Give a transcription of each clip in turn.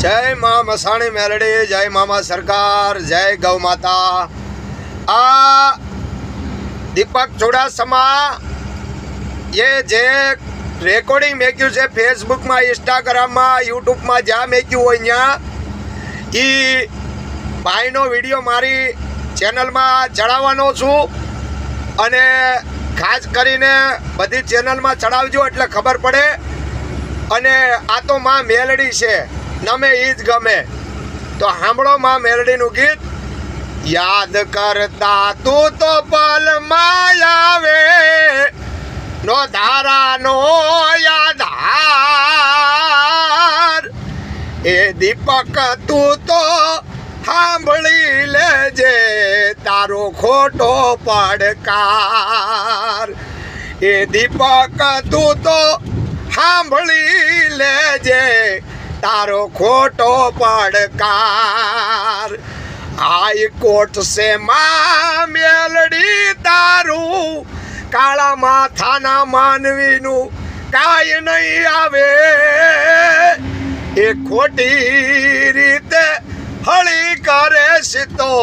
जय माँ मसाणी मेलडी, जय मामा सरकार, जय गौ माता। आ दीपक चुड़ासमा ये जे रेकॉर्डिंग मेक्यू है फेसबुक में, इंस्टाग्राम में, यूट्यूब में ज्यादा मेक्यू हो भाईनो विडियो मारी चेनल में चढ़ावવાનો छूं અને ખાસ કરીને બધી ચેનલ માં ચડાવજો એટલે ખબર પડે। અને આ તો માં મેલડી છે, નમે ઈ જ ગમે તો સાંભળો માં મેલડીનું ગીત। યાદ કરતા તું તો પલમાં આવે નો ધારાનો યાદાર, એ દીપક તું તો સાંભળી લેજે તારો ખોટો પડકાર, એ દીપક તું તો સાંભળી લેજે તારો ખોટો પડકાર। હાઈકોર્ટ સે માં મેલડી તારું કાળા માથાના માનવીનું કાંઈ નહીં આવે, એ ખોટી રીતે હળી કરે છે તો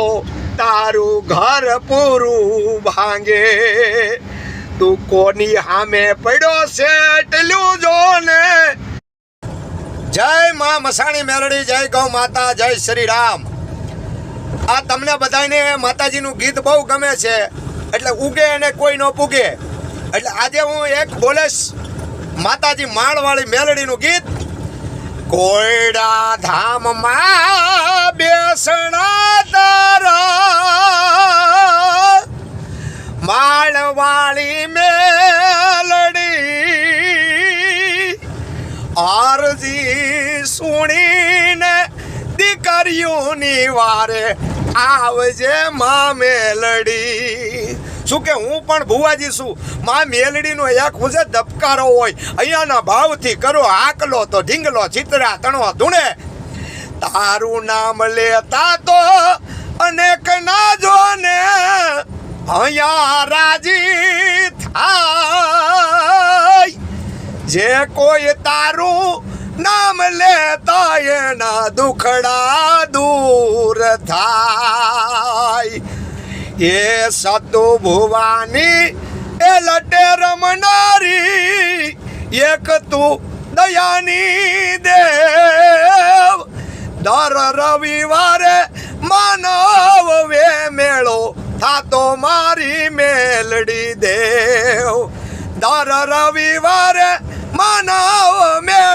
તારું ઘર પૂરું ભાંગે। તું કોની સામે પડ્યો છે એટલું જો ને। જય માં મસાણી મેલડી, જય ગૌ માતા, જય શ્રી રામ। આ તમને બધાને માતાજીનું ગીત બહુ ગમે છે એટલે ઉગે અને કોઈ ન પૂગે, એટલે આજે હું એક બોલેશ માતાજી માળવાળી મેલડીનું ગીત। કોયડા ધામમાં બેસણા તારા માળવાળી મેલડી, આરજી સુણીને દીકરીઓની વારે આવજે માં મેલડી। શું કે હું પણ ભુવાજી છું, માં મેલડીનો એક હુજે ધબકારો હોય, અહીંયાના ભાવથી કરો આકલો તો ઢીંગલો ચિતરા તણો ધૂણે, તારું નામ લેતા તો અનેક ના જોને અહીંયા રાજી થાય, જે કોઈ તારું નામ લેતા એના દુખડા દૂર થાય। એ સતુ ભુવાની એ લટે રમનારી, એક તું દયાની દેવ, દર રવિવારે માનવ વે મેળો થાતો મારી મેલડી દેવ, દર રવિવારે માનવ